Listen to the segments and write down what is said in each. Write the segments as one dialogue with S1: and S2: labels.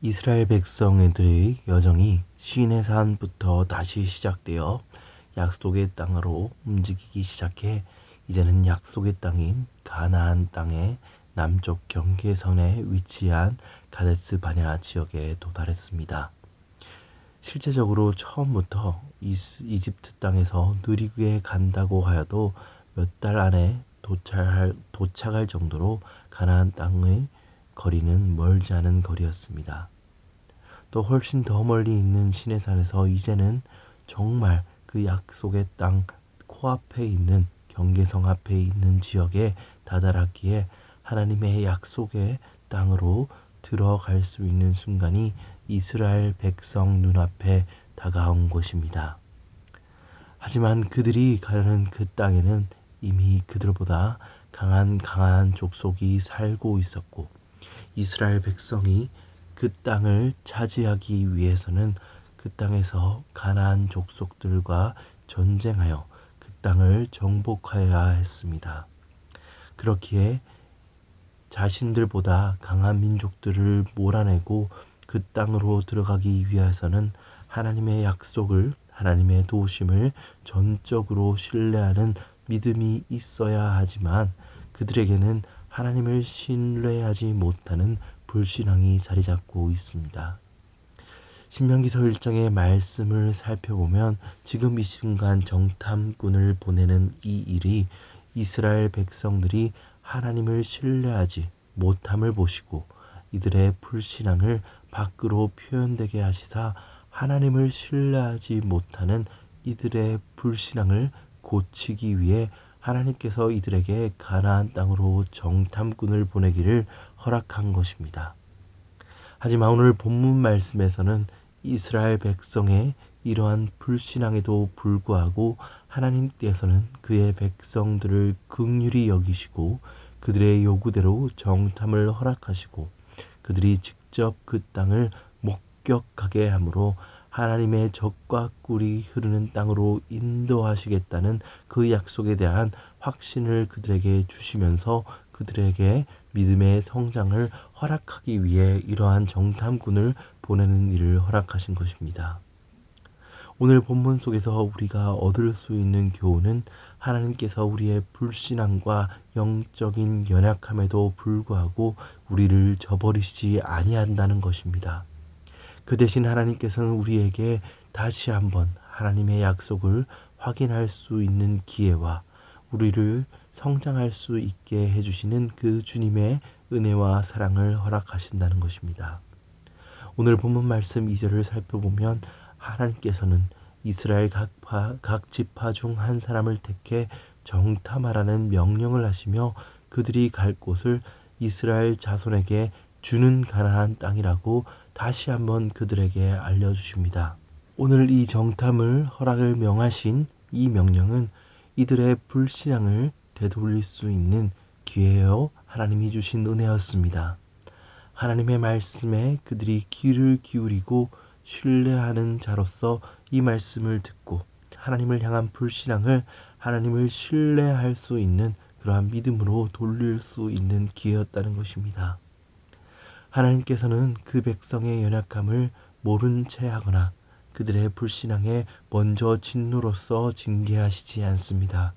S1: 이스라엘 백성들의 여정이 시내산부터 다시 시작되어 약속의 땅으로 움직이기 시작해 이제는 약속의 땅인 가나안 땅의 남쪽 경계선에 위치한 가데스 바냐 지역에 도달했습니다. 실제적으로 처음부터 이집트 땅에서 느리게 간다고 하여도 몇 달 안에 도착할 정도로 가나안 땅의 거리는 멀지 않은 거리였습니다. 또 훨씬 더 멀리 있는 시내산에서 이제는 정말 그 약속의 땅 코앞에 있는 경계성 앞에 있는 지역에 다다랐기에 하나님의 약속의 땅으로 들어갈 수 있는 순간이 이스라엘 백성 눈앞에 다가온 것입니다. 하지만 그들이 가려는 그 땅에는 이미 그들보다 강한 족속이 살고 있었고, 이스라엘 백성이 그 땅을 차지하기 위해서는 그 땅에서 가나안 족속들과 전쟁하여 그 땅을 정복하여야 했습니다. 그렇기에 자신들보다 강한 민족들을 몰아내고 그 땅으로 들어가기 위해서는 하나님의 약속을, 하나님의 도우심을 전적으로 신뢰하는 믿음이 있어야 하지만 그들에게는 하나님을 신뢰하지 못하는 불신앙이 자리 잡고 있습니다. 신명기서 1장의 말씀을 살펴보면 지금 이 순간 정탐꾼을 보내는 이 일이 이스라엘 백성들이 하나님을 신뢰하지 못함을 보시고 이들의 불신앙을 밖으로 표현되게 하시사 하나님을 신뢰하지 못하는 이들의 불신앙을 고치기 위해 하나님께서 이들에게 가나안 땅으로 정탐꾼을 보내기를 허락한 것입니다. 하지만 오늘 본문 말씀에서는 이스라엘 백성의 이러한 불신앙에도 불구하고 하나님께서는 그의 백성들을 긍휼히 여기시고 그들의 요구대로 정탐을 허락하시고 그들이 직접 그 땅을 목격하게 함으로 하나님의 젖과 꿀이 흐르는 땅으로 인도하시겠다는 그 약속에 대한 확신을 그들에게 주시면서 그들에게 믿음의 성장을 허락하기 위해 이러한 정탐꾼을 보내는 일을 허락하신 것입니다. 오늘 본문 속에서 우리가 얻을 수 있는 교훈은 하나님께서 우리의 불신앙과 영적인 연약함에도 불구하고 우리를 저버리시지 아니한다는 것입니다. 그 대신 하나님께서는 우리에게 다시 한번 하나님의 약속을 확인할 수 있는 기회와 우리를 성장할 수 있게 해주시는 그 주님의 은혜와 사랑을 허락하신다는 것입니다. 오늘 본문 말씀 2절을 살펴보면 하나님께서는 이스라엘 각 지파 중 한 사람을 택해 정탐하라는 명령을 하시며 그들이 갈 곳을 이스라엘 자손에게 주는 가나안 땅이라고 다시 한번 그들에게 알려주십니다. 오늘 이 정탐을 허락을 명하신 이 명령은 이들의 불신앙을 되돌릴 수 있는 기회요 하나님이 주신 은혜였습니다. 하나님의 말씀에 그들이 귀를 기울이고 신뢰하는 자로서 이 말씀을 듣고 하나님을 향한 불신앙을 하나님을 신뢰할 수 있는 그러한 믿음으로 돌릴 수 있는 기회였다는 것입니다. 하나님께서는 그 백성의 연약함을 모른 채 하거나 그들의 불신앙에 먼저 진노로서 징계하시지 않습니다.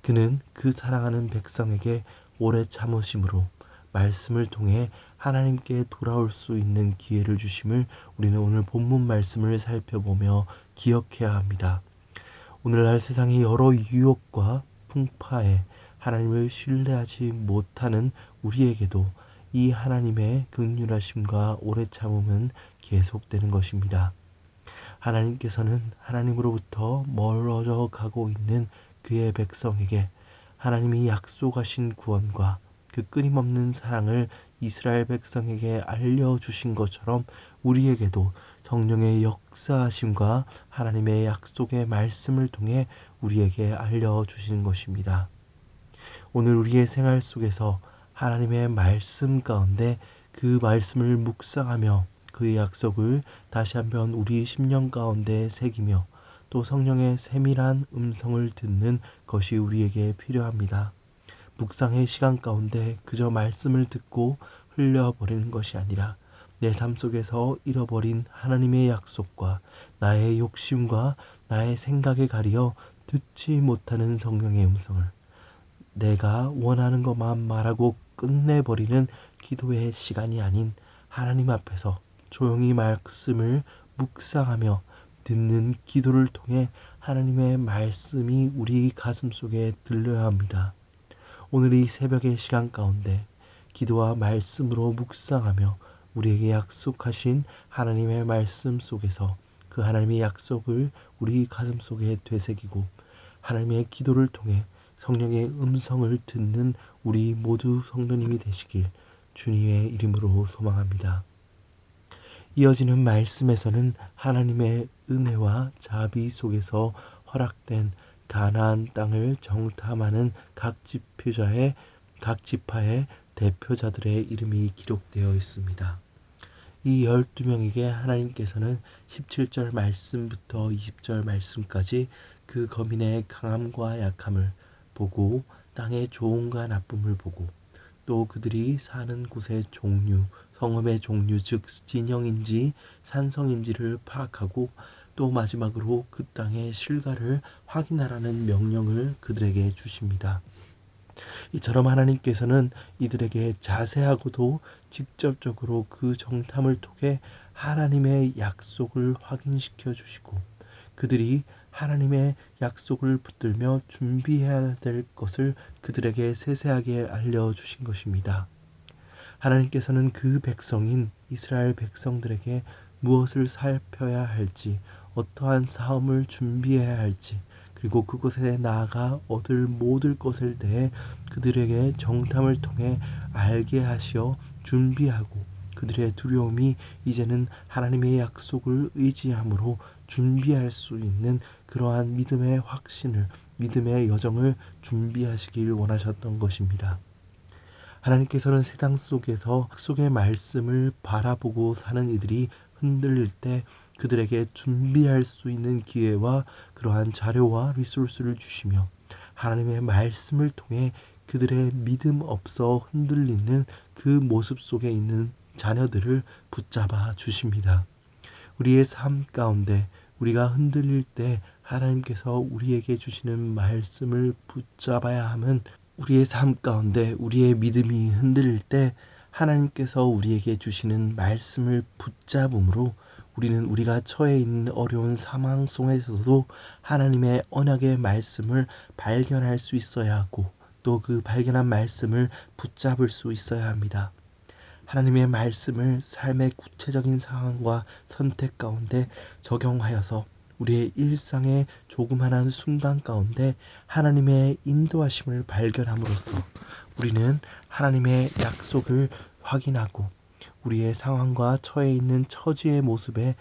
S1: 그는 그 사랑하는 백성에게 오래 참으심으로 말씀을 통해 하나님께 돌아올 수 있는 기회를 주심을 우리는 오늘 본문 말씀을 살펴보며 기억해야 합니다. 오늘날 세상의 여러 유혹과 풍파에 하나님을 신뢰하지 못하는 우리에게도 이 하나님의 긍휼하심과 오래 참음은 계속되는 것입니다. 하나님께서는 하나님으로부터 멀어져 가고 있는 그의 백성에게 하나님이 약속하신 구원과 그 끊임없는 사랑을 이스라엘 백성에게 알려주신 것처럼 우리에게도 성령의 역사하심과 하나님의 약속의 말씀을 통해 우리에게 알려주신 것입니다. 오늘 우리의 생활 속에서 하나님의 말씀 가운데 그 말씀을 묵상하며 그의 약속을 다시 한번 우리 심령 가운데 새기며 또 성령의 세밀한 음성을 듣는 것이 우리에게 필요합니다. 묵상의 시간 가운데 그저 말씀을 듣고 흘려버리는 것이 아니라 내 삶 속에서 잃어버린 하나님의 약속과 나의 욕심과 나의 생각에 가려 듣지 못하는 성령의 음성을 내가 원하는 것만 말하고 끝내버리는 기도의 시간이 아닌 하나님 앞에서 조용히 말씀을 묵상하며 듣는 기도를 통해 하나님의 말씀이 우리 가슴 속에 들려야 합니다. 오늘 이 새벽의 시간 가운데 기도와 말씀으로 묵상하며 우리에게 약속하신 하나님의 말씀 속에서 그 하나님의 약속을 우리 가슴 속에 되새기고 하나님의 기도를 통해 성령의 음성을 듣는 우리 모두 성도님이 되시길 주님의 이름으로 소망합니다. 이어지는 말씀에서는 하나님의 은혜와 자비 속에서 허락된 가나안 땅을 정탐하는 각 지파의 대표자들의 이름이 기록되어 있습니다. 이 12명에게 하나님께서는 17절 말씀부터 20절 말씀까지 그 거민의 강함과 약함을 보고 땅의 좋음과 나쁨을 보고 또 그들이 사는 곳의 종류, 성읍의 종류, 즉 진영인지 산성인지를 파악하고 또 마지막으로 그 땅의 실과를 확인하라는 명령을 그들에게 주십니다. 이처럼 하나님께서는 이들에게 자세하고도 직접적으로 그 정탐을 통해 하나님의 약속을 확인시켜 주시고 그들이 하나님의 약속을 붙들며 준비해야 될 것을 그들에게 세세하게 알려주신 것입니다. 하나님께서는 그 백성인 이스라엘 백성들에게 무엇을 살펴야 할지, 어떠한 싸움을 준비해야 할지, 그리고 그곳에 나아가 얻을 것에 대해 그들에게 정탐을 통해 알게 하시어 준비하고 그들의 두려움이 이제는 하나님의 약속을 의지함으로 준비할 수 있는 그러한 믿음의 확신을, 믿음의 여정을 준비하시길 원하셨던 것입니다. 하나님께서는 세상 속에서 약속의 말씀을 바라보고 사는 이들이 흔들릴 때 그들에게 준비할 수 있는 기회와 그러한 자료와 리소스를 주시며 하나님의 말씀을 통해 그들의 믿음 없어 흔들리는 그 모습 속에 있는 자녀들을 붙잡아 주십니다. 우리의 삶 가운데 우리가 흔들릴 때 하나님께서 우리에게 주시는 말씀을 붙잡아야 함은 우리의 삶 가운데 우리의 믿음이 흔들릴 때 하나님께서 우리에게 주시는 말씀을 붙잡음으로 우리는 우리가 처해 있는 어려운 상황 속에서도 하나님의 언약의 말씀을 발견할 수 있어야 하고 또 그 발견한 말씀을 붙잡을 수 있어야 합니다. 하나님의 말씀을 삶의 구체적인 상황과 선택 가운데 적용하여서 우리의 일상의 조그마한 순간 가운데 하나님의 인도하심을 발견함으로써 우리는 하나님의 약속을 확인하고 우리의 상황과 처해 있는 처지의 모습에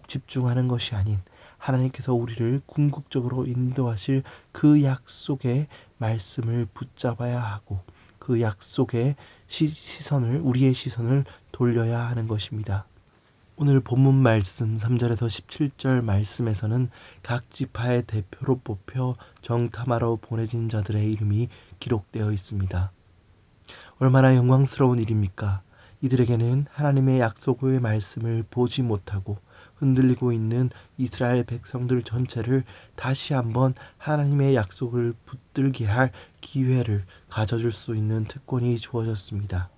S1: 집중하는 것이 아닌 하나님께서 우리를 궁극적으로 인도하실 그 약속의 말씀을 붙잡아야 하고 그 약속의 우리의 시선을 돌려야 하는 것입니다. 오늘 본문 말씀 3절에서 17절 말씀에서는 각 지파의 대표로 뽑혀 정탐하러 보내진 자들의 이름이 기록되어 있습니다. 얼마나 영광스러운 일입니까? 이들에게는 하나님의 약속의 말씀을 보지 못하고 흔들리고 있는 이스라엘 백성들 전체를 다시 한번 하나님의 약속을 붙들게 할 기회를 가져줄 수 있는 특권이 주어졌습니다.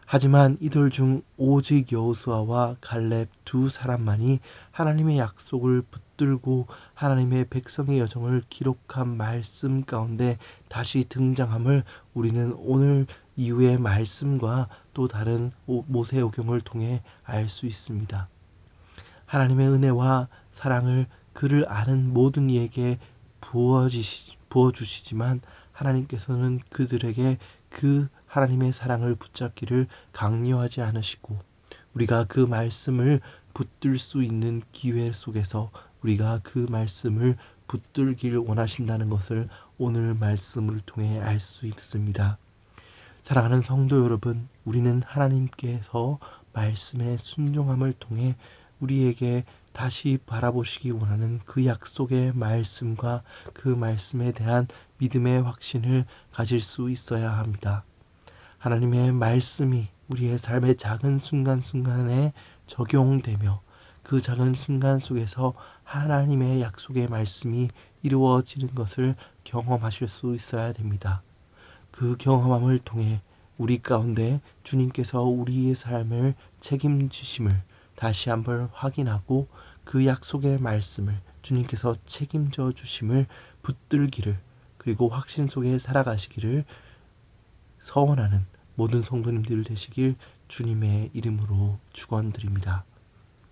S1: 하지만 이들 중 오직 여호수아와 갈렙 두 사람만이 하나님의 약속을 붙들고 하나님의 백성의 여정을 기록한 말씀 가운데 다시 등장함을 우리는 오늘 이후의 말씀과 또 다른 모세오경을 통해 알 수 있습니다. 하나님의 은혜와 사랑을 그를 아는 모든 이에게 부어주시지만 하나님께서는 그들에게 그 하나님의 사랑을 붙잡기를 강요하지 않으시고 우리가 그 말씀을 붙들 수 있는 기회 속에서 우리가 그 말씀을 붙들기를 원하신다는 것을 오늘 말씀을 통해 알 수 있습니다. 사랑하는 성도 여러분, 우리는 하나님께서 말씀의 순종함을 통해 우리에게 다시 바라보시기 원하는 그 약속의 말씀과 그 말씀에 대한 믿음의 확신을 가질 수 있어야 합니다. 하나님의 말씀이 우리의 삶의 작은 순간순간에 적용되며 그 작은 순간 속에서 하나님의 약속의 말씀이 이루어지는 것을 경험하실 수 있어야 됩니다. 그 경험함을 통해 우리 가운데 주님께서 우리의 삶을 책임지심을 다시 한번 확인하고 그 약속의 말씀을 주님께서 책임져 주심을 붙들기를, 그리고 확신 속에 살아가시기를 서원하는 모든 성도님들 되시길 주님의 이름으로 축원드립니다.